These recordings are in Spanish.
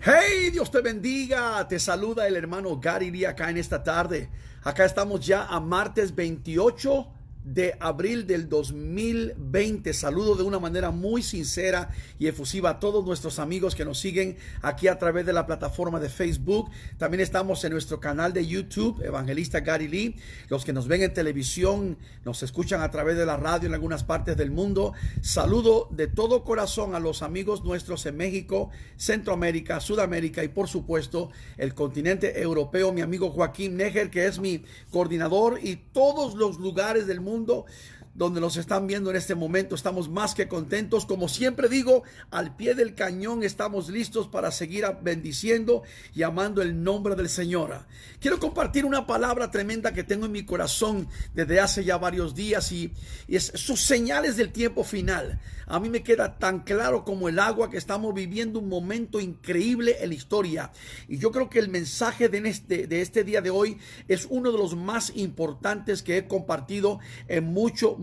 Hey, Dios te bendiga. Te saluda el hermano Gary Lee acá en esta tarde. Acá estamos ya a martes 28 de abril del 2020. Saludo de una manera muy sincera y efusiva a todos nuestros amigos que nos siguen aquí a través de la plataforma de Facebook. También estamos en nuestro canal de YouTube, Evangelista Gary Lee. Los que nos ven en televisión, nos escuchan a través de la radio en algunas partes del mundo. Saludo de todo corazón a los amigos nuestros en México, Centroamérica, Sudamérica y por supuesto el continente europeo. Mi amigo Joaquín Neger, que es mi coordinador, y todos los lugares del mundo donde nos están viendo en este momento. Estamos más que contentos. Como siempre digo, al pie del cañón estamos listos para seguir bendiciendo y amando el nombre del Señor. Quiero compartir una palabra tremenda que tengo en mi corazón desde hace ya varios días y es sus señales del tiempo final. A mí me queda tan claro como el agua que estamos viviendo un momento increíble en la historia. Y yo creo que el mensaje de este día de hoy es uno de los más importantes que he compartido en mucho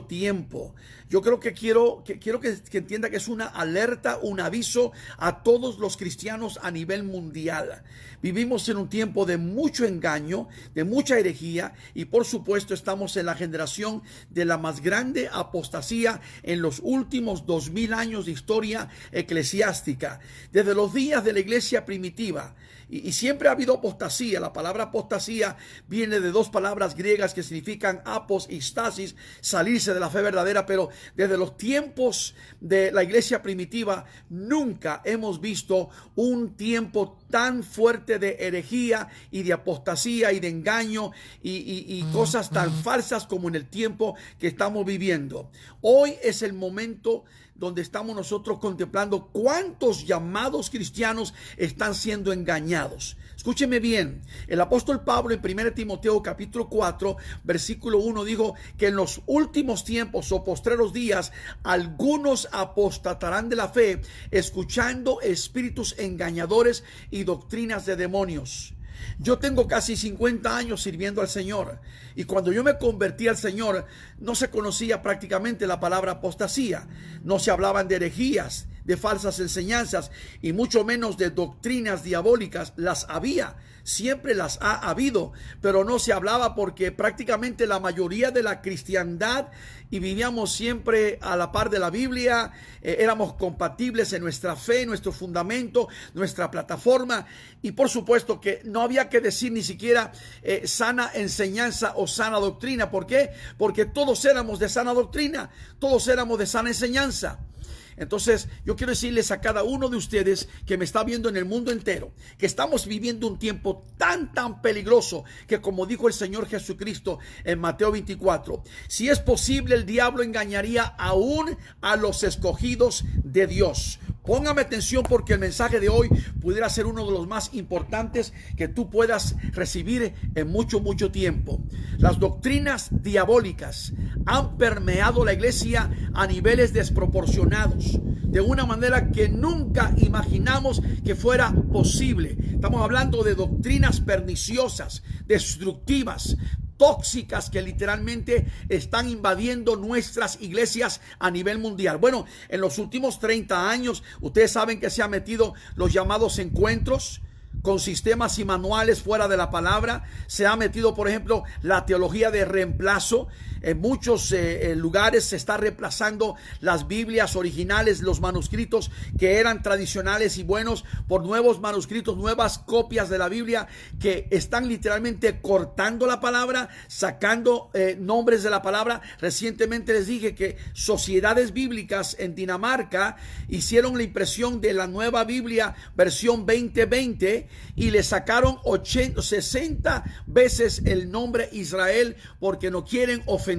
tiempo. Yo creo que quiero que entienda que es una alerta, un aviso a todos los cristianos a nivel mundial. Vivimos en un tiempo de mucho engaño, de mucha herejía, y por supuesto estamos en la generación de la más grande apostasía en los últimos 2000 años de historia eclesiástica. Desde los días de la iglesia primitiva, y siempre ha habido apostasía. La palabra apostasía viene de dos palabras griegas que significan apos y stasis, salirse de la fe verdadera, pero desde los tiempos de la iglesia primitiva nunca hemos visto un tiempo tan fuerte de herejía y de apostasía y de engaño y cosas tan falsas como en el tiempo que estamos viviendo. Hoy es el momento donde estamos nosotros contemplando cuántos llamados cristianos están siendo engañados. Escúcheme bien, el apóstol Pablo en 1 Timoteo capítulo 4 versículo 1 dijo que en los últimos tiempos o postreros días algunos apostatarán de la fe, escuchando espíritus engañadores y doctrinas de demonios. Yo tengo casi 50 años sirviendo al Señor, y cuando yo me convertí al Señor no se conocía prácticamente la palabra apostasía. No se hablaban de herejías, de falsas enseñanzas y mucho menos de doctrinas diabólicas. Las había, siempre las ha habido, pero no se hablaba porque prácticamente la mayoría de la cristiandad, y vivíamos siempre a la par de la Biblia, éramos compatibles en nuestra fe, nuestro fundamento, nuestra plataforma, y por supuesto que no había que decir ni siquiera sana enseñanza o sana doctrina. ¿Por qué? Porque todos éramos de sana doctrina, todos éramos de sana enseñanza. Entonces yo quiero decirles a cada uno de ustedes que me está viendo en el mundo entero que estamos viviendo un tiempo tan peligroso que, como dijo el Señor Jesucristo en Mateo 24, si es posible el diablo engañaría aún a los escogidos de Dios. Póngame atención porque el mensaje de hoy pudiera ser uno de los más importantes que tú puedas recibir en mucho tiempo. Las doctrinas diabólicas han permeado la iglesia a niveles desproporcionados, de una manera que nunca imaginamos que fuera posible. Estamos hablando de doctrinas perniciosas, destructivas, tóxicas, que literalmente están invadiendo nuestras iglesias a nivel mundial. Bueno, en los últimos 30 años, ustedes saben que se han metido los llamados encuentros con sistemas y manuales fuera de la palabra. Se ha metido, por ejemplo, la teología de reemplazo. En muchos lugares se está reemplazando las Biblias originales, los manuscritos que eran tradicionales y buenos, por nuevos manuscritos, nuevas copias de la Biblia que están literalmente cortando la palabra, sacando nombres de la palabra. Recientemente les dije que sociedades bíblicas en Dinamarca hicieron la impresión de la nueva Biblia versión 2020 y le sacaron 60 veces el nombre Israel porque no quieren ofender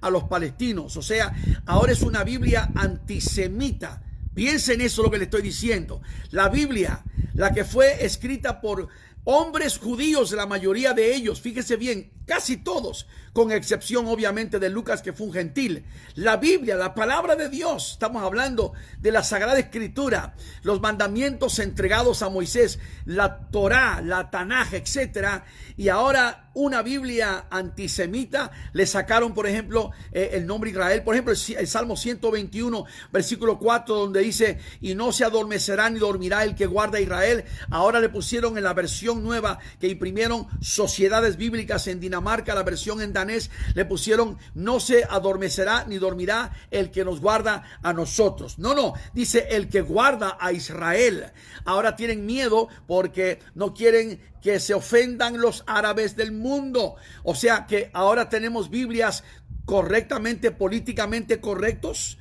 a los palestinos. O sea, ahora es una Biblia antisemita. Piensen eso lo que le estoy diciendo. La Biblia, la que fue escrita por hombres judíos, la mayoría de ellos, fíjese bien, casi todos, con excepción obviamente de Lucas, que fue un gentil. La Biblia, la palabra de Dios, estamos hablando de la Sagrada Escritura, los mandamientos entregados a Moisés, la Torá, la Tanaj, etcétera, y ahora una Biblia antisemita, le sacaron, por ejemplo, el nombre Israel. Por ejemplo, el Salmo 121, versículo 4, donde dice, y no se adormecerá ni dormirá el que guarda a Israel. Ahora le pusieron en la versión nueva que imprimieron Sociedades Bíblicas en Dinamarca, la versión en danés, le pusieron, no se adormecerá ni dormirá el que nos guarda a nosotros. No, dice el que guarda a Israel. Ahora tienen miedo porque no quieren que se ofendan los árabes del mundo. O sea que ahora tenemos Biblias correctamente, políticamente correctas.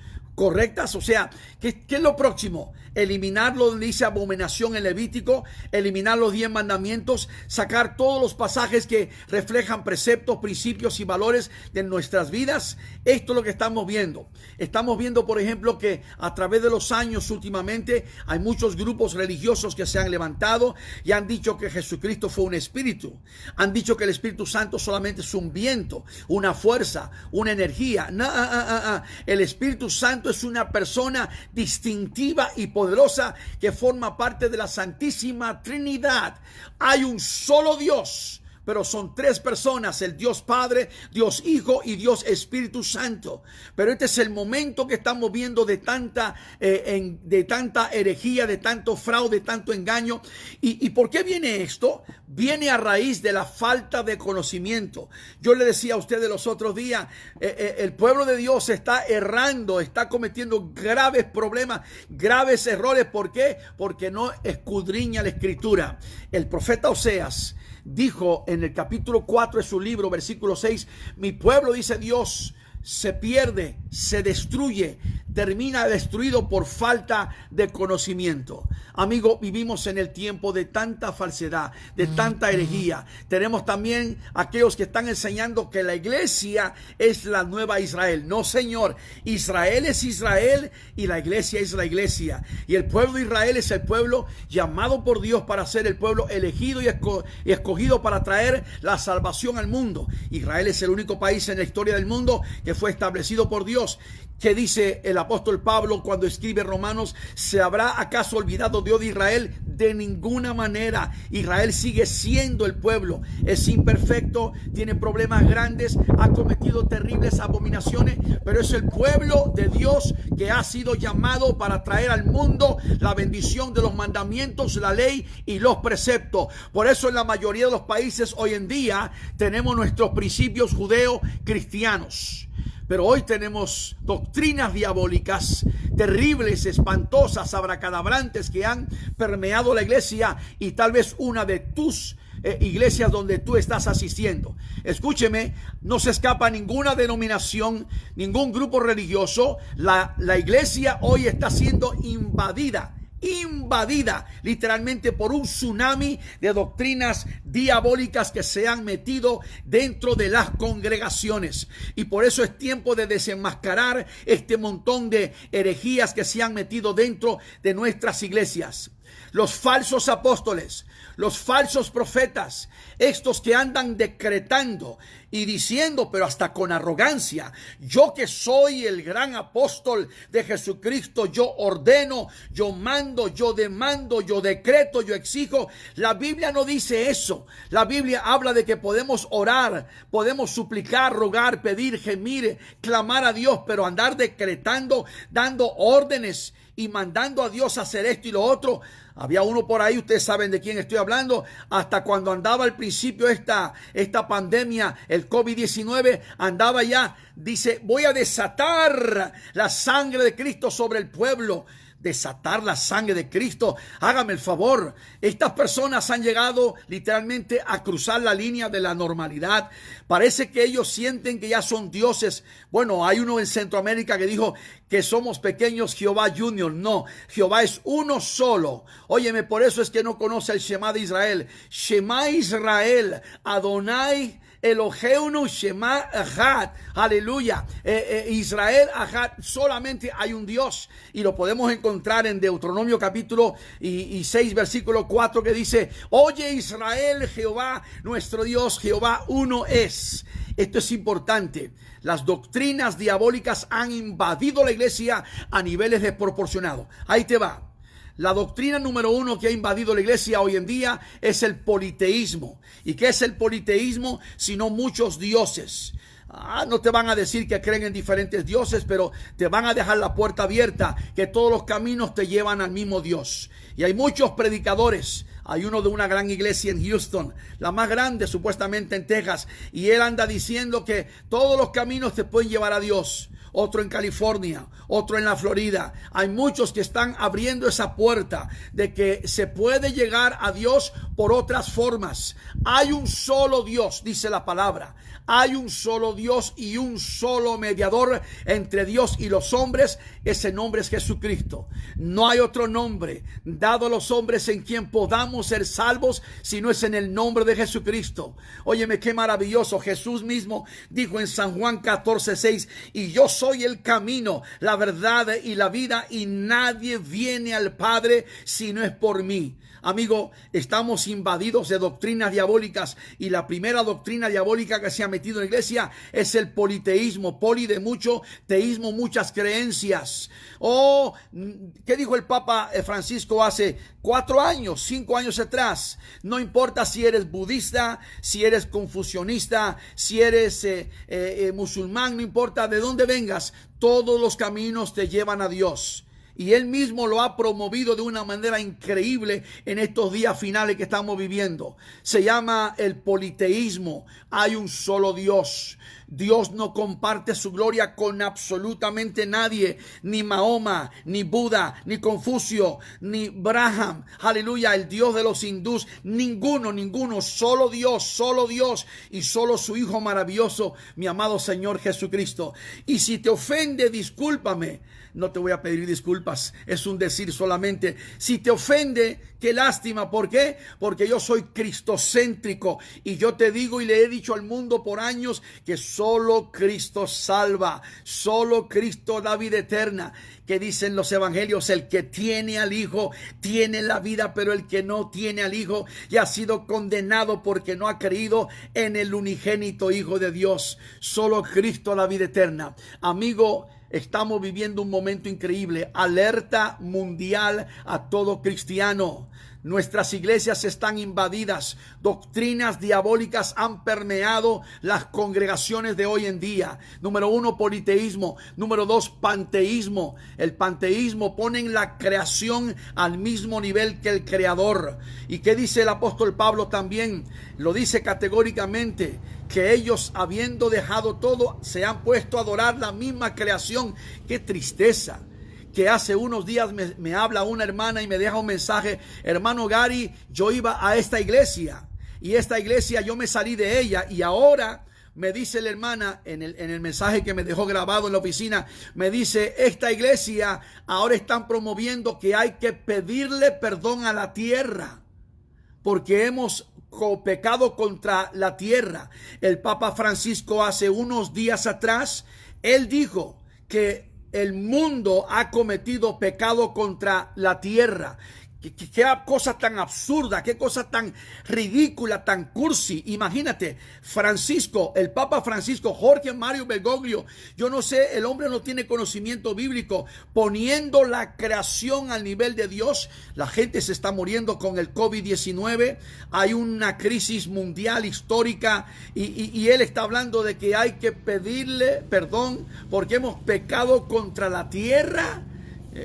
O sea, ¿qué es lo próximo? Eliminar lo que dice abominación en Levítico, eliminar los 10 mandamientos, sacar todos los pasajes que reflejan preceptos, principios y valores de nuestras vidas. Esto es lo que estamos viendo. Estamos viendo, por ejemplo, que a través de los años últimamente hay muchos grupos religiosos que se han levantado y han dicho que Jesucristo fue un espíritu. Han dicho que el Espíritu Santo solamente es un viento, una fuerza, una energía. El Espíritu Santo es una persona distintiva y poderosa que forma parte de la Santísima Trinidad. Hay un solo Dios, pero son 3 personas, el Dios Padre, Dios Hijo y Dios Espíritu Santo. Pero este es el momento que estamos viendo de tanta herejía, de tanto fraude, de tanto engaño. ¿Y por qué viene esto? Viene a raíz de la falta de conocimiento. Yo le decía a ustedes los otros días, el pueblo de Dios está errando, está cometiendo graves problemas, graves errores. ¿Por qué? Porque no escudriña la Escritura. El profeta Oseas dijo en el capítulo 4 de su libro, versículo 6, mi pueblo, dice Dios, se pierde, se destruye, termina destruido por falta de conocimiento. Amigo, vivimos en el tiempo de tanta falsedad, de tanta herejía. Tenemos también aquellos que están enseñando que la iglesia es la nueva Israel. No, señor, Israel es Israel y la iglesia es la iglesia. Y el pueblo de Israel es el pueblo llamado por Dios para ser el pueblo elegido y escogido para traer la salvación al mundo. Israel es el único país en la historia del mundo que fue establecido por Dios. ¿Qué dice el apóstol Pablo cuando escribe Romanos? ¿Se habrá acaso olvidado Dios de Israel? De ninguna manera. Israel sigue siendo el pueblo. Es imperfecto, tiene problemas grandes, ha cometido terribles abominaciones, pero es el pueblo de Dios que ha sido llamado para traer al mundo la bendición de los mandamientos, la ley y los preceptos. Por eso en la mayoría de los países hoy en día tenemos nuestros principios judeo-cristianos. Pero hoy tenemos doctrinas diabólicas terribles, espantosas, abracadabrantes que han permeado la iglesia y tal vez una de tus iglesias donde tú estás asistiendo. Escúcheme, no se escapa ninguna denominación, ningún grupo religioso. La iglesia hoy está siendo invadida literalmente por un tsunami de doctrinas diabólicas que se han metido dentro de las congregaciones, y por eso es tiempo de desenmascarar este montón de herejías que se han metido dentro de nuestras iglesias. Los falsos apóstoles, los falsos profetas, estos que andan decretando y diciendo, pero hasta con arrogancia, yo que soy el gran apóstol de Jesucristo, yo ordeno, yo mando, yo demando, yo decreto, yo exijo. La Biblia no dice eso. La Biblia habla de que podemos orar, podemos suplicar, rogar, pedir, gemir, clamar a Dios, pero andar decretando, dando órdenes y mandando a Dios a hacer esto y lo otro. Había uno por ahí, ustedes saben de quién estoy hablando, hasta cuando andaba al principio esta pandemia, el COVID-19, andaba ya, dice, voy a desatar la sangre de Cristo sobre el pueblo. Desatar la sangre de Cristo, hágame el favor. Estas personas han llegado literalmente a cruzar la línea de la normalidad. Parece que ellos sienten que ya son dioses. Bueno, hay uno en Centroamérica que dijo que somos pequeños Jehová Junior. No, Jehová es uno solo. Óyeme, por eso es que no conoce el Shema de Israel. Shema Israel, Adonai Eloheinu Shema Echad. Aleluya. Israel Echad, solamente hay un Dios, y lo podemos encontrar en Deuteronomio capítulo 6 versículo 4, que dice: oye Israel, Jehová nuestro Dios, Jehová uno es. Esto es importante. Las doctrinas diabólicas han invadido la iglesia a niveles desproporcionados. Ahí te va. La doctrina número uno que ha invadido la iglesia hoy en día es el politeísmo. ¿Y qué es el politeísmo? Sino muchos dioses. No te van a decir que creen en diferentes dioses, pero te van a dejar la puerta abierta, que todos los caminos te llevan al mismo Dios. Y hay muchos predicadores. Hay uno de una gran iglesia en Houston, la más grande supuestamente en Texas, y él anda diciendo que todos los caminos te pueden llevar a Dios. Otro en California, otro en la Florida. Hay muchos que están abriendo esa puerta de que se puede llegar a Dios por otras formas. Hay un solo Dios, dice la palabra. Hay un solo Dios y un solo mediador entre Dios y los hombres. Ese nombre es Jesucristo. No hay otro nombre dado a los hombres en quien podamos ser salvos, si no es en el nombre de Jesucristo. Óyeme, qué maravilloso. Jesús mismo dijo en San Juan 14:6, y yo soy el camino, la verdad y la vida, y nadie viene al Padre si no es por mí. Amigo, estamos invadidos de doctrinas diabólicas, y la primera doctrina diabólica que se ha metido en la iglesia es el politeísmo. Poli de mucho, teísmo, muchas creencias. ¿Qué dijo el Papa Francisco hace 4 años, 5 años atrás? No importa si eres budista, si eres confucionista, si eres musulmán, no importa de dónde vengas, todos los caminos te llevan a Dios. Y él mismo lo ha promovido de una manera increíble en estos días finales que estamos viviendo. Se llama el politeísmo. Hay un solo Dios. Dios no comparte su gloria con absolutamente nadie. Ni Mahoma, ni Buda, ni Confucio, ni Braham. Aleluya, el Dios de los hindús. Ninguno. Solo Dios y solo su Hijo maravilloso, mi amado Señor Jesucristo. Y si te ofende, discúlpame. No te voy a pedir disculpas, es un decir solamente. Si te ofende, qué lástima. ¿Por qué? Porque yo soy cristocéntrico, y yo te digo y le he dicho al mundo por años que solo Cristo salva, solo Cristo da vida eterna. Que dicen los evangelios: el que tiene al Hijo tiene la vida, pero el que no tiene al Hijo ya ha sido condenado porque no ha creído en el unigénito Hijo de Dios. Solo Cristo da vida eterna. Amigo, estamos viviendo un momento increíble. Alerta mundial a todo cristiano. Nuestras iglesias están invadidas. Doctrinas diabólicas han permeado las congregaciones de hoy en día. Número 1, politeísmo. Número 2, panteísmo. El panteísmo pone la creación al mismo nivel que el creador. ¿Y qué dice el apóstol Pablo también? Lo dice categóricamente, que ellos, habiendo dejado todo, se han puesto a adorar la misma creación. ¡Qué tristeza! Que hace unos días me habla una hermana y me deja un mensaje: hermano Gary, yo iba a esta iglesia, y esta iglesia yo me salí de ella, y ahora me dice la hermana en el mensaje que me dejó grabado en la oficina, me dice: esta iglesia ahora están promoviendo que hay que pedirle perdón a la tierra porque hemos pecado contra la tierra. El Papa Francisco hace unos días atrás, él dijo que el mundo ha cometido pecado contra la tierra. Qué cosa tan absurda, qué cosa tan ridícula, tan cursi. Imagínate, Francisco, el Papa Francisco, Jorge Mario Bergoglio, yo no sé, el hombre no tiene conocimiento bíblico, poniendo la creación al nivel de Dios. La gente se está muriendo con el COVID-19, hay una crisis mundial histórica, y él está hablando de que hay que pedirle perdón porque hemos pecado contra la tierra.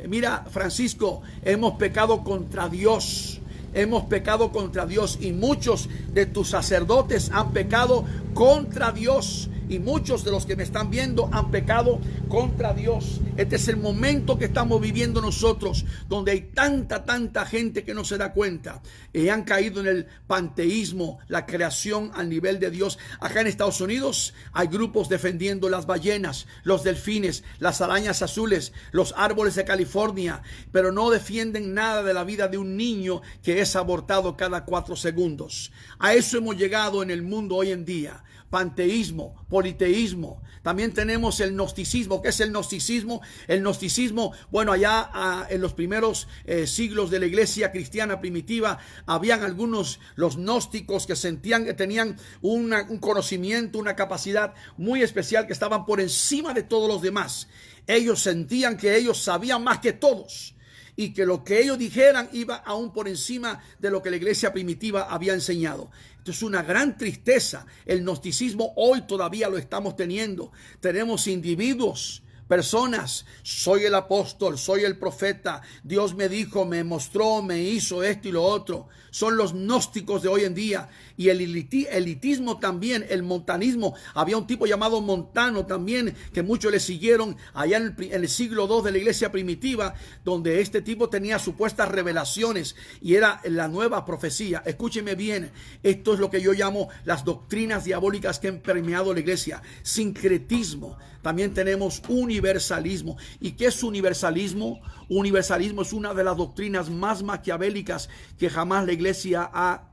Mira, Francisco, hemos pecado contra Dios. Hemos pecado contra Dios, y muchos de tus sacerdotes han pecado contra Dios, y muchos de los que me están viendo han pecado contra Dios. Este es el momento que estamos viviendo nosotros, donde hay tanta gente que no se da cuenta y han caído en el panteísmo, la creación al nivel de Dios. Acá en Estados Unidos hay grupos defendiendo las ballenas, los delfines, las arañas azules, los árboles de California, pero no defienden nada de la vida de un niño que es abortado cada 4 segundos. A eso hemos llegado en el mundo hoy en día. Panteísmo, politeísmo. También tenemos el gnosticismo. ¿Qué es el gnosticismo? El gnosticismo, bueno, allá en los primeros siglos de la iglesia cristiana primitiva, habían algunos, los gnósticos, que sentían que tenían un conocimiento, una capacidad muy especial, que estaban por encima de todos los demás. Ellos sentían que ellos sabían más que todos. y que lo que ellos dijeran iba aún por encima de lo que la iglesia primitiva había enseñado. Esto es una gran tristeza. El gnosticismo hoy todavía lo estamos teniendo. Tenemos individuos, personas, soy el apóstol, soy el profeta, Dios me dijo, me mostró, me hizo esto y lo otro. Son los gnósticos de hoy en día. Y el elitismo también, el montanismo. Había un tipo llamado Montano también, que muchos le siguieron allá en el siglo II de la iglesia primitiva, donde este tipo tenía supuestas revelaciones y era la nueva profecía. Escúcheme bien, esto es lo que yo llamo las doctrinas diabólicas que han permeado la iglesia. Sincretismo. También tenemos universalismo. ¿Y qué es universalismo? Universalismo es una de las doctrinas más maquiavélicas que jamás la iglesia ha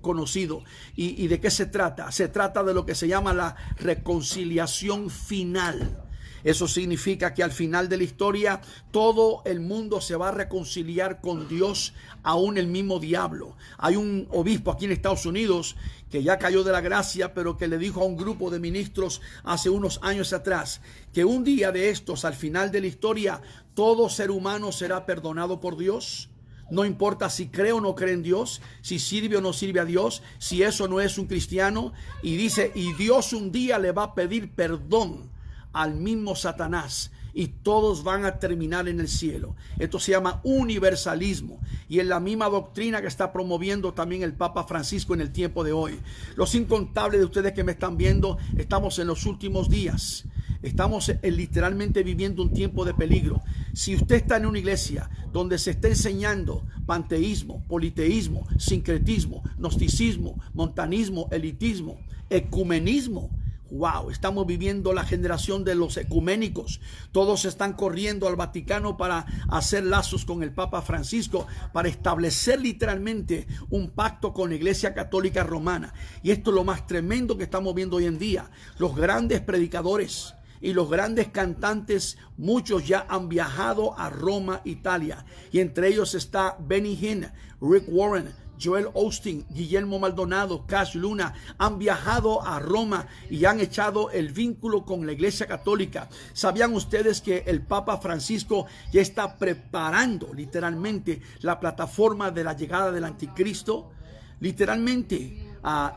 conocido. ¿Y de qué se trata? Se trata de lo que se llama la reconciliación final. Eso significa que al final de la historia todo el mundo se va a reconciliar con Dios, aún el mismo diablo. Hay un obispo aquí en Estados Unidos que ya cayó de la gracia, pero que le dijo a un grupo de ministros hace unos años atrás que un día de estos, al final de la historia, todo ser humano será perdonado por Dios. No importa si cree o no cree en Dios, si sirve o no sirve a Dios, si eso no es un cristiano. Y dice, y Dios un día le va a pedir perdón al mismo Satanás y todos van a terminar en el cielo. Esto se llama universalismo y es la misma doctrina que está promoviendo también el Papa Francisco en el tiempo de hoy. Los incontables de ustedes que me están viendo, estamos en los últimos días. Estamos literalmente viviendo un tiempo de peligro. Si usted está en una iglesia donde se está enseñando panteísmo, politeísmo, sincretismo, gnosticismo, montanismo, elitismo, ecumenismo, wow, estamos viviendo la generación de los ecuménicos. Todos están corriendo al Vaticano para hacer lazos con el Papa Francisco, para establecer literalmente un pacto con la Iglesia Católica Romana. Y esto es lo más tremendo que estamos viendo hoy en día. Los grandes predicadores y los grandes cantantes, muchos ya han viajado a Roma, Italia. Y entre ellos está Benny Hinn, Rick Warren, Joel Osteen, Guillermo Maldonado, Cash Luna. Han viajado a Roma y han echado el vínculo con la Iglesia Católica. ¿Sabían ustedes que el Papa Francisco ya está preparando literalmente la plataforma de la llegada del anticristo? Literalmente.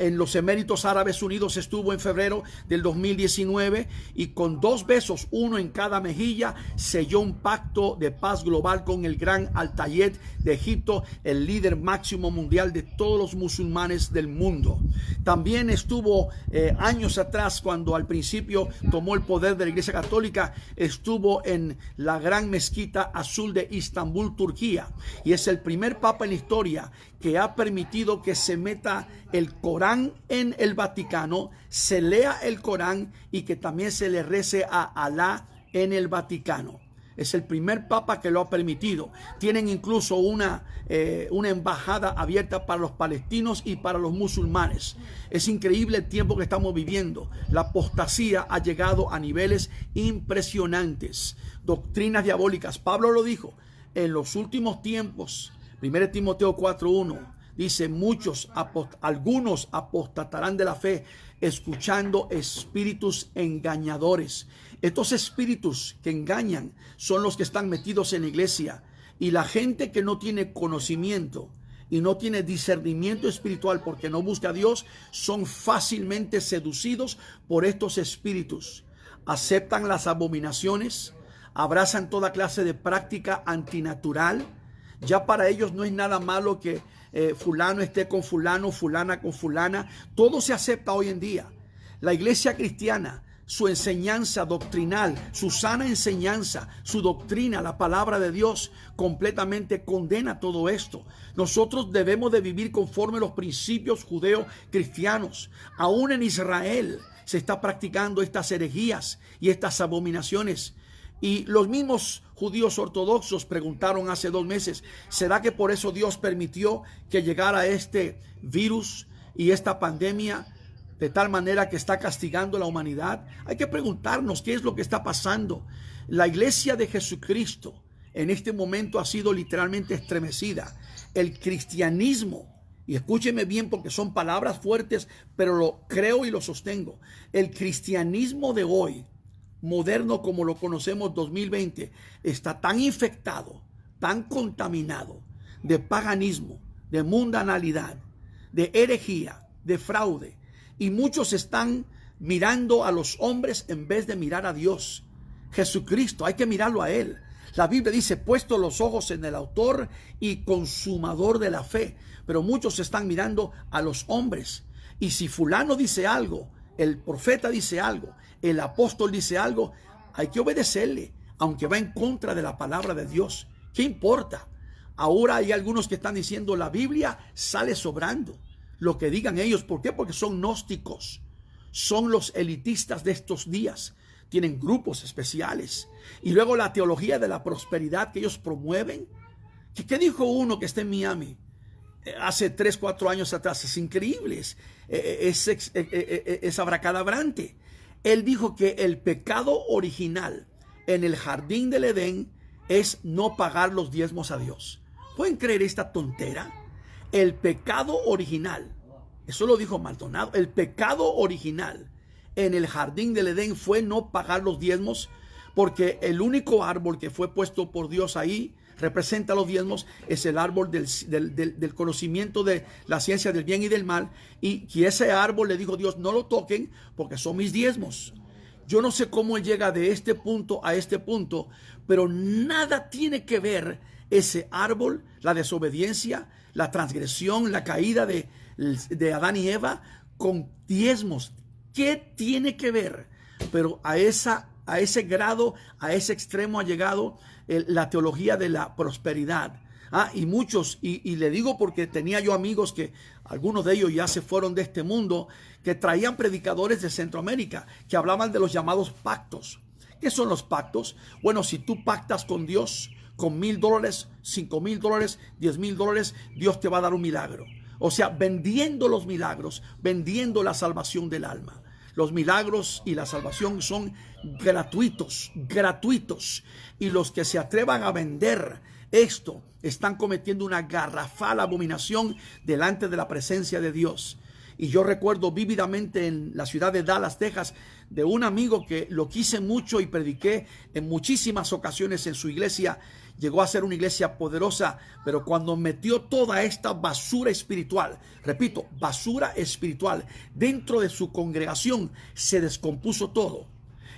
En los Emiratos Árabes Unidos estuvo en febrero del 2019 y con 2 besos, uno en cada mejilla, selló un pacto de paz global con el gran Al-Tayed de Egipto, el líder máximo mundial de todos los musulmanes del mundo. También estuvo años atrás, cuando al principio tomó el poder de la Iglesia Católica, estuvo en la gran mezquita azul de Estambul, Turquía, y es el primer papa en la historia que ha permitido que se meta el Corán en el Vaticano, se lea el Corán y que también se le rece a Alá en el Vaticano. Es el primer papa que lo ha permitido. Tienen incluso una embajada abierta para los palestinos y para los musulmanes. Es increíble el tiempo que estamos viviendo. La apostasía ha llegado a niveles impresionantes. Doctrinas diabólicas. Pablo lo dijo, en los últimos tiempos. 1 Timoteo 4:1 dice, algunos apostatarán de la fe, escuchando espíritus engañadores. Estos espíritus que engañan son los que están metidos en la iglesia, y la gente que no tiene conocimiento y no tiene discernimiento espiritual porque no busca a Dios, son fácilmente seducidos por estos espíritus. Aceptan las abominaciones, abrazan toda clase de práctica antinatural. Ya para ellos no es nada malo que fulano esté con fulano, fulana con fulana. Todo se acepta hoy en día. La iglesia cristiana, su enseñanza doctrinal, su sana enseñanza, su doctrina, la palabra de Dios, completamente condena todo esto. Nosotros debemos de vivir conforme a los principios judeo-cristianos. Aún en Israel se está practicando estas herejías y estas abominaciones. Y los mismos judíos ortodoxos preguntaron hace 2 meses, ¿será que por eso Dios permitió que llegara este virus y esta pandemia de tal manera que está castigando a la humanidad? Hay que preguntarnos qué es lo que está pasando. La iglesia de Jesucristo en este momento ha sido literalmente estremecida. El cristianismo, y escúcheme bien porque son palabras fuertes, pero lo creo y lo sostengo. El cristianismo de hoy, moderno como lo conocemos 2020, está tan infectado tan contaminado de paganismo, de mundanalidad, de herejía, de fraude. Y muchos están mirando a los hombres en vez de mirar a Dios. Jesucristo, hay que mirarlo a Él. La Biblia dice, puesto los ojos en el autor y consumador de la fe. Pero muchos están mirando a los hombres. Y si fulano dice algo, el profeta dice algo, el apóstol dice algo, hay que obedecerle, aunque va en contra de la palabra de Dios. ¿Qué importa? Ahora hay algunos que están diciendo la Biblia sale sobrando. Lo que digan ellos, ¿por qué? Porque son gnósticos. Son los elitistas de estos días. Tienen grupos especiales. Y luego la teología de la prosperidad que ellos promueven. ¿Qué dijo uno que está en Miami hace 3, 4 años atrás? Es increíble, es abracadabrante. Él dijo que el pecado original en el jardín del Edén es no pagar los diezmos a Dios. ¿Pueden creer esta tontera? El pecado original, eso lo dijo Maldonado, el pecado original en el jardín del Edén fue no pagar los diezmos, porque el único árbol que fue puesto por Dios ahí representa los diezmos, es el árbol del conocimiento de la ciencia del bien y del mal, y ese árbol le dijo Dios, no lo toquen porque son mis diezmos. Yo no sé cómo él llega de este punto a este punto, pero nada tiene que ver ese árbol, la desobediencia, la transgresión, la caída de Adán y Eva con diezmos. ¿Qué tiene que ver? Pero a ese grado, a ese extremo ha llegado la teología de la prosperidad. Y muchos, y le digo porque tenía yo amigos que algunos de ellos ya se fueron de este mundo, que traían predicadores de Centroamérica, que hablaban de los llamados pactos. ¿Qué son los pactos? Bueno, si tú pactas con Dios, con $1,000, $5,000, $10,000, Dios te va a dar un milagro. O sea, vendiendo los milagros, vendiendo la salvación del alma. Los milagros y la salvación son gratuitos. Y los que se atrevan a vender esto están cometiendo una garrafal abominación delante de la presencia de Dios. Y yo recuerdo vívidamente en la ciudad de Dallas, Texas, de un amigo que lo quise mucho y prediqué en muchísimas ocasiones en su iglesia. Llegó a ser una iglesia poderosa, pero cuando metió toda esta basura espiritual, repito, basura espiritual, dentro de su congregación, se descompuso todo.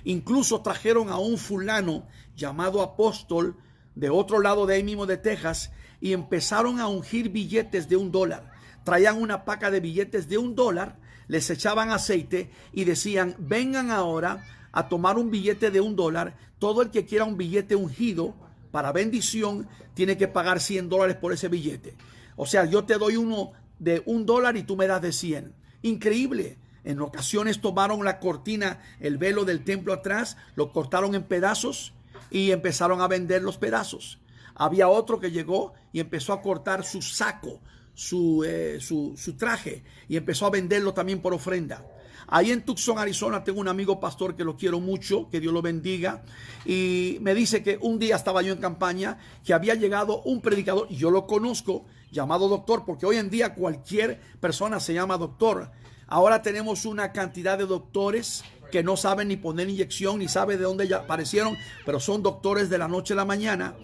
Incluso trajeron a un fulano llamado apóstol de otro lado de ahí mismo de Texas y empezaron a ungir billetes de $1. Traían una paca de billetes de $1, les echaban aceite y decían, vengan ahora a tomar un billete de $1. Todo el que quiera un billete ungido para bendición tiene que pagar $100 por ese billete. O sea, yo te doy uno de $1 y tú me das de 100. Increíble. En ocasiones tomaron la cortina, el velo del templo atrás, lo cortaron en pedazos y empezaron a vender los pedazos. Había otro que llegó y empezó a cortar su saco, su traje, y empezó a venderlo también por ofrenda. Ahí en Tucson, Arizona, tengo un amigo pastor que lo quiero mucho, que Dios lo bendiga, y me dice que un día estaba yo en campaña, que había llegado un predicador, y yo lo conozco, llamado doctor, porque hoy en día cualquier persona se llama doctor. Ahora tenemos una cantidad de doctores que no saben ni poner inyección, ni saben de dónde ya aparecieron, pero son doctores de la noche a la mañana.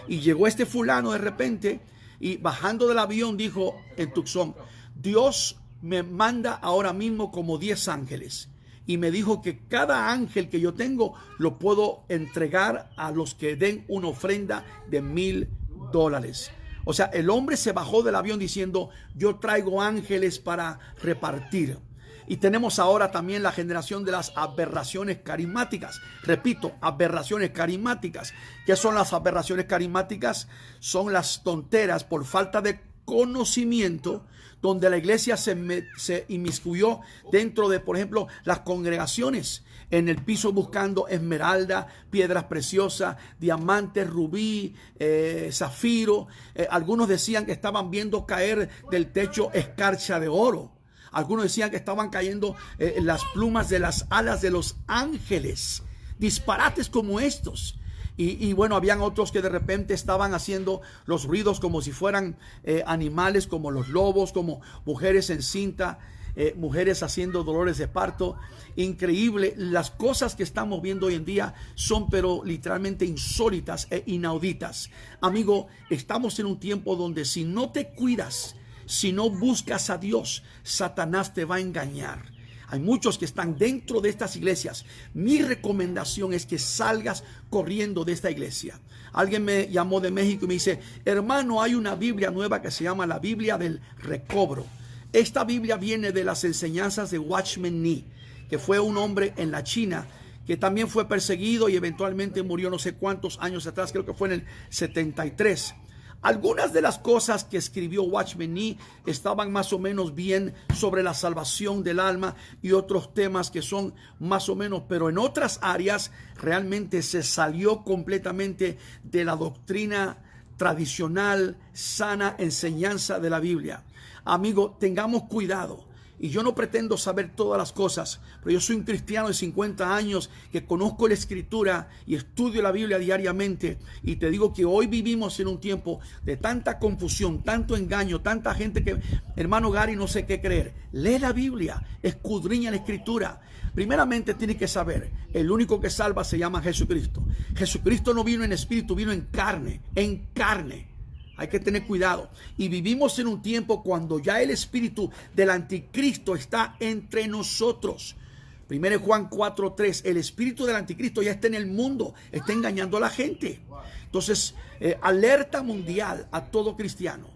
Y llegó este fulano de repente, y bajando del avión dijo en Tucson, Dios me manda ahora mismo como 10 ángeles. Y me dijo que cada ángel que yo tengo lo puedo entregar a los que den una ofrenda de $1,000. O sea, el hombre se bajó del avión diciendo, yo traigo ángeles para repartir. Y tenemos ahora también la generación de las aberraciones carismáticas. Repito, aberraciones carismáticas. ¿Qué son las aberraciones carismáticas? Son las tonteras por falta de conocimiento, donde la iglesia se inmiscuyó dentro de, por ejemplo, las congregaciones, en el piso buscando esmeralda, piedras preciosas, diamantes, rubí, zafiro. Algunos decían que estaban viendo caer del techo escarcha de oro. Algunos decían que estaban cayendo las plumas de las alas de los ángeles. Disparates como estos. Y bueno, habían otros que de repente estaban haciendo los ruidos como si fueran animales, como los lobos, como mujeres en cinta. mujeres haciendo dolores de parto. Increíble, las cosas que estamos viendo hoy en día son pero literalmente insólitas e inauditas. Amigo, estamos en un tiempo donde si no te cuidas, si no buscas a Dios, Satanás te va a engañar. Hay muchos que están dentro de estas iglesias. Mi recomendación es que salgas corriendo de esta iglesia. Alguien me llamó de México y me dice: hermano, hay una Biblia nueva que se llama la Biblia del Recobro. Esta Biblia viene de las enseñanzas de Watchman Nee, que fue un hombre en la China que también fue perseguido y eventualmente murió no sé cuántos años atrás, creo que fue en el 73. Algunas de las cosas que escribió Watchman Nee estaban más o menos bien sobre la salvación del alma y otros temas que son más o menos, pero en otras áreas realmente se salió completamente de la doctrina tradicional, sana enseñanza de la Biblia. Amigo, tengamos cuidado. Y yo no pretendo saber todas las cosas, pero yo soy un cristiano de 50 años que conozco la Escritura y estudio la Biblia diariamente. Y te digo que hoy vivimos en un tiempo de tanta confusión, tanto engaño, tanta gente que, hermano Gary, no sé qué creer. Lee la Biblia, escudriña la Escritura. Primeramente tienes que saber, el único que salva se llama Jesucristo. Jesucristo no vino en espíritu, vino en carne, en carne. Hay que tener cuidado. Y vivimos en un tiempo cuando ya el espíritu del anticristo está entre nosotros. 1 Juan 4:3. El espíritu del anticristo ya está en el mundo, está engañando a la gente. Entonces, alerta mundial a todo cristiano.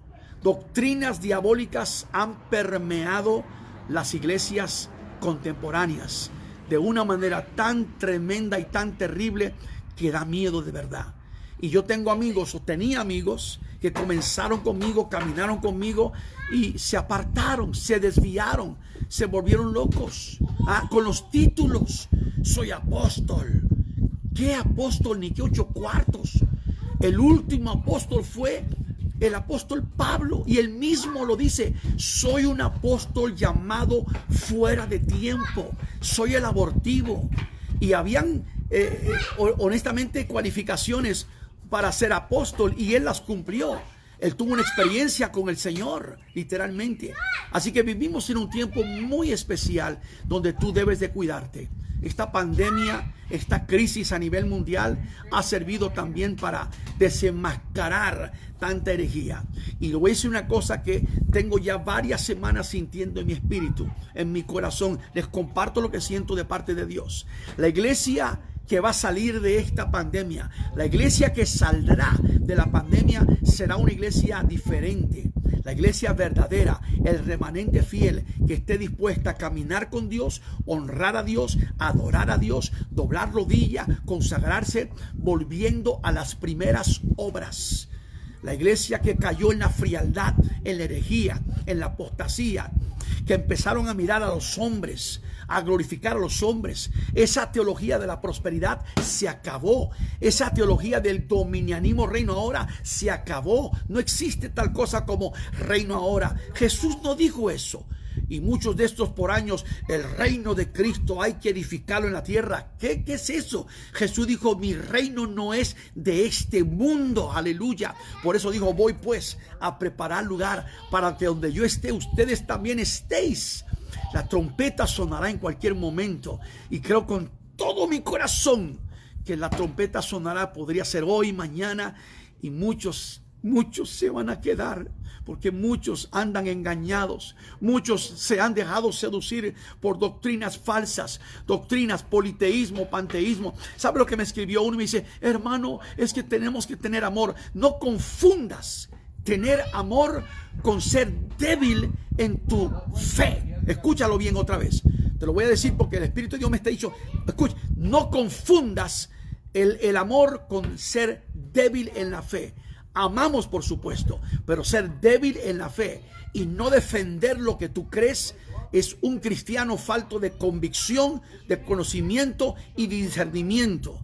Doctrinas diabólicas han permeado las iglesias contemporáneas de una manera tan tremenda y tan terrible que da miedo de verdad. Y yo tengo amigos, o tenía amigos, que comenzaron conmigo, caminaron conmigo y se apartaron, se desviaron, se volvieron locos. Con los títulos: soy apóstol. ¿Qué apóstol? Ni qué 8 cuartos. El último apóstol fue el apóstol Pablo, y él mismo lo dice: soy un apóstol llamado fuera de tiempo, soy el abortivo. Y habían honestamente cualificaciones para ser apóstol y él las cumplió. Él tuvo una experiencia con el Señor, literalmente. Así que vivimos en un tiempo muy especial donde tú debes de cuidarte. Esta pandemia, esta crisis a nivel mundial ha servido también para desenmascarar tanta herejía. Y le voy a decir una cosa que tengo ya varias semanas sintiendo en mi espíritu, en mi corazón. Les comparto lo que siento de parte de Dios. La iglesia que va a salir de esta pandemia, la iglesia que saldrá de la pandemia, será una iglesia diferente. La iglesia verdadera, el remanente fiel que esté dispuesta a caminar con Dios, honrar a Dios, adorar a Dios, doblar rodilla, consagrarse, volviendo a las primeras obras. La iglesia que cayó en la frialdad, en la herejía, en la apostasía, que empezaron a mirar a los hombres, a glorificar a los hombres. Esa teología de la prosperidad se acabó. Esa teología del dominianismo, reino ahora, se acabó. No existe tal cosa como reino ahora. Jesús no dijo eso. Y muchos de estos por años: el reino de Cristo hay que edificarlo en la tierra. ¿Qué es eso? Jesús dijo: mi reino no es de este mundo. Aleluya. Por eso dijo: voy pues a preparar lugar para que donde yo esté, ustedes también estéis. La trompeta sonará en cualquier momento. Y creo con todo mi corazón que la trompeta sonará. Podría ser hoy, mañana. Y muchos se van a quedar, porque muchos andan engañados, muchos se han dejado seducir por doctrinas falsas, doctrinas, politeísmo, panteísmo. ¿Sabe lo que me escribió uno? Me dice: hermano, es que tenemos que tener amor. No confundas tener amor con ser débil en tu fe. Escúchalo bien otra vez. Te lo voy a decir porque el Espíritu de Dios me está diciendo: escucha, no confundas el amor con ser débil en la fe. Amamos, por supuesto, pero ser débil en la fe y no defender lo que tú crees es un cristiano falto de convicción, de conocimiento y de discernimiento.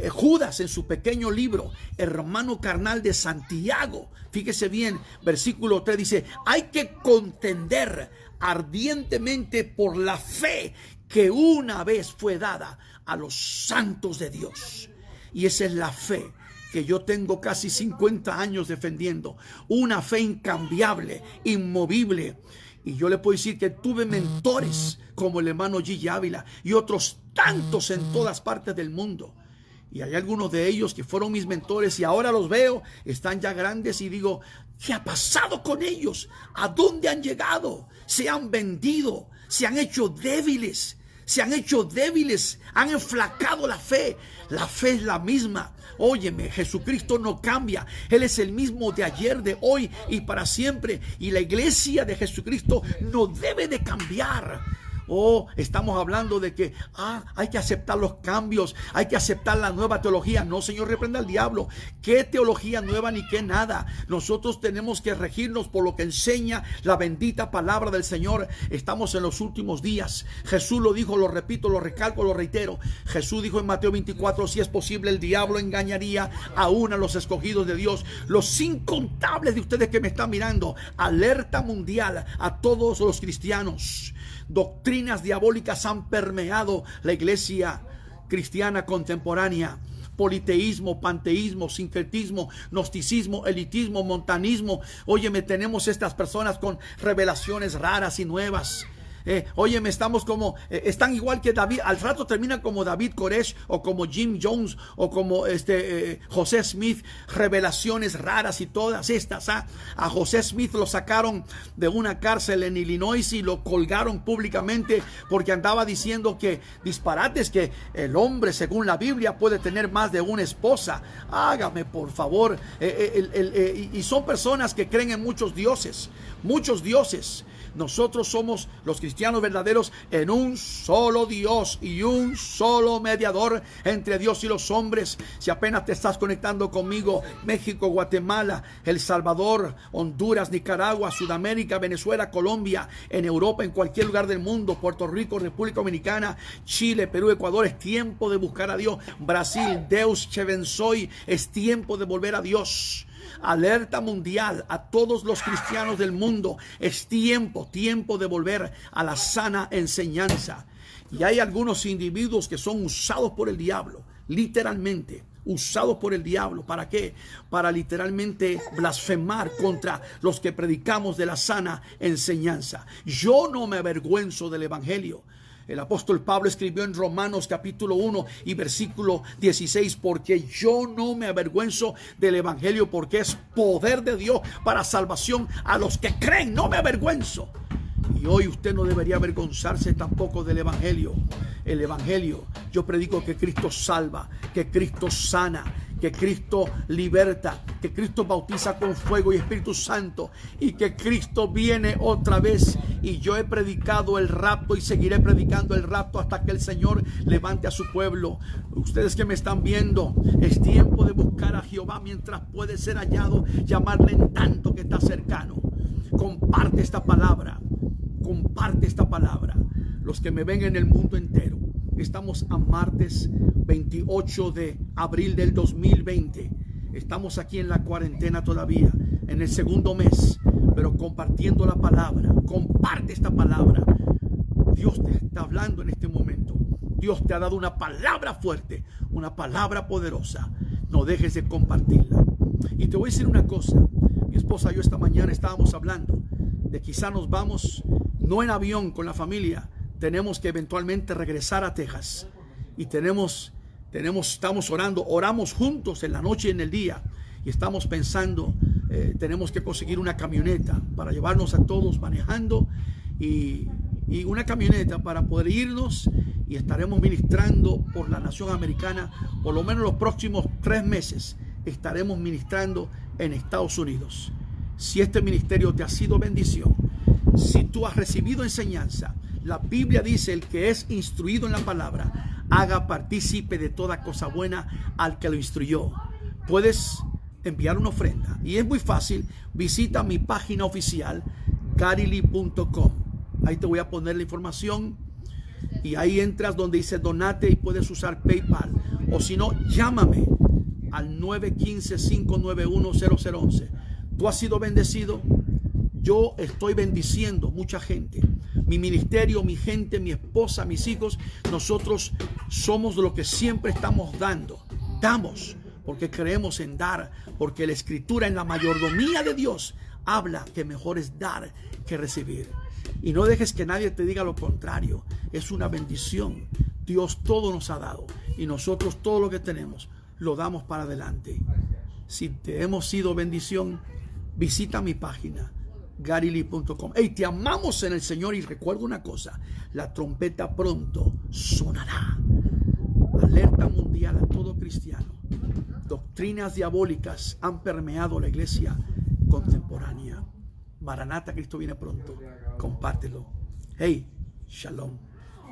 Judas, en su pequeño libro, Hermano Carnal de Santiago, fíjese bien, versículo 3 dice: hay que contender ardientemente por la fe que una vez fue dada a los santos de Dios. Y esa es la fe que yo tengo casi 50 años defendiendo, una fe incambiable, inmovible. Y yo le puedo decir que tuve mentores como el hermano Gigi Ávila y otros tantos en todas partes del mundo. Y hay algunos de ellos que fueron mis mentores y ahora los veo, están ya grandes y digo, ¿qué ha pasado con ellos? ¿A dónde han llegado? Se han vendido, se han hecho débiles, han enflacado la fe. La fe es la misma. Óyeme, Jesucristo no cambia. Él es el mismo de ayer, de hoy y para siempre. Y la iglesia de Jesucristo no debe de cambiar. Estamos hablando de que hay que aceptar los cambios, hay que aceptar la nueva teología. No, Señor, reprenda al diablo. ¿Qué teología nueva ni qué nada? Nosotros tenemos que regirnos por lo que enseña la bendita palabra del Señor. Estamos en los últimos días. Jesús lo dijo, lo repito, lo recalco, lo reitero. Jesús dijo en Mateo 24, si es posible, el diablo engañaría aún a los escogidos de Dios. Los incontables de ustedes que me están mirando. Alerta mundial a todos los cristianos. Doctrinas diabólicas han permeado la iglesia cristiana contemporánea. Politeísmo, panteísmo, sincretismo, gnosticismo, elitismo, montanismo. Óyeme, tenemos estas personas con revelaciones raras y nuevas. Óyeme, estamos como, están igual que David, al rato terminan como David Koresh o como Jim Jones o como José Smith, revelaciones raras y todas estas. A José Smith lo sacaron de una cárcel en Illinois y lo colgaron públicamente porque andaba diciendo que disparates, que el hombre según la Biblia puede tener más de una esposa. Hágame por favor. Y son personas que creen en muchos dioses. Nosotros somos los cristianos verdaderos en un solo Dios y un solo mediador entre Dios y los hombres. Si apenas te estás conectando conmigo, México, Guatemala, El Salvador, Honduras, Nicaragua, Sudamérica, Venezuela, Colombia, en Europa, en cualquier lugar del mundo, Puerto Rico, República Dominicana, Chile, Perú, Ecuador, es tiempo de buscar a Dios. Brasil, Deus che vensoy, es tiempo de volver a Dios. Alerta mundial a todos los cristianos del mundo. Es tiempo de volver a la sana enseñanza. Y hay algunos individuos que son usados por el diablo, literalmente usados por el diablo. ¿Para qué? Para literalmente blasfemar contra los que predicamos de la sana enseñanza. Yo no me avergüenzo del evangelio. El apóstol Pablo escribió en Romanos capítulo 1 y versículo 16, porque yo no me avergüenzo del evangelio, porque es poder de Dios para salvación a los que creen. No me avergüenzo. Y hoy usted no debería avergonzarse tampoco del evangelio. El evangelio, yo predico que Cristo salva, que Cristo sana, que Cristo liberta, que Cristo bautiza con fuego y Espíritu Santo, y que Cristo viene otra vez. Y yo he predicado el rapto y seguiré predicando el rapto hasta que el Señor levante a su pueblo. Ustedes que me están viendo, es tiempo de buscar a Jehová mientras puede ser hallado, llamarle en tanto que está cercano. Comparte esta palabra. Los que me ven en el mundo entero, estamos a martes 28 de abril del 2020. Estamos aquí en la cuarentena todavía, en el segundo mes, pero compartiendo la palabra. Comparte esta palabra. Dios te está hablando en este momento. Dios te ha dado una palabra fuerte, una palabra poderosa. No dejes de compartirla. Y te voy a decir una cosa. Mi esposa y yo esta mañana estábamos hablando de quizá nos vamos, no en avión con la familia, tenemos que eventualmente regresar a Texas. Y estamos oramos juntos en la noche y en el día. Y estamos pensando, tenemos que conseguir una camioneta para llevarnos a todos manejando. Y una camioneta para poder irnos. Y estaremos ministrando por la nación americana. Por lo menos los próximos 3 meses estaremos ministrando en Estados Unidos. Si este ministerio te ha sido bendición, si tú has recibido enseñanza, la Biblia dice: el que es instruido en la palabra, haga partícipe de toda cosa buena al que lo instruyó. Puedes enviar una ofrenda y es muy fácil. Visita mi página oficial garylee.com. Ahí te voy a poner la información y ahí entras donde dice donate y puedes usar PayPal, o si no, llámame al 915-591-0011. ¿Tú has sido bendecido? Yo estoy bendiciendo mucha gente. Mi ministerio, mi gente, mi esposa, mis hijos, nosotros somos lo que siempre estamos dando. Damos porque creemos en dar, porque la Escritura, en la mayordomía de Dios, habla que mejor es dar que recibir. Y no dejes que nadie te diga lo contrario. Es una bendición. Dios todo nos ha dado y nosotros todo lo que tenemos lo damos para adelante. Si te hemos sido bendición, visita mi página GaryLee.com. Hey, te amamos en el Señor y recuerda una cosa: la trompeta pronto sonará. Alerta mundial a todo cristiano. Doctrinas diabólicas han permeado la iglesia contemporánea. Maranata, Cristo viene pronto. Compártelo. Hey, shalom.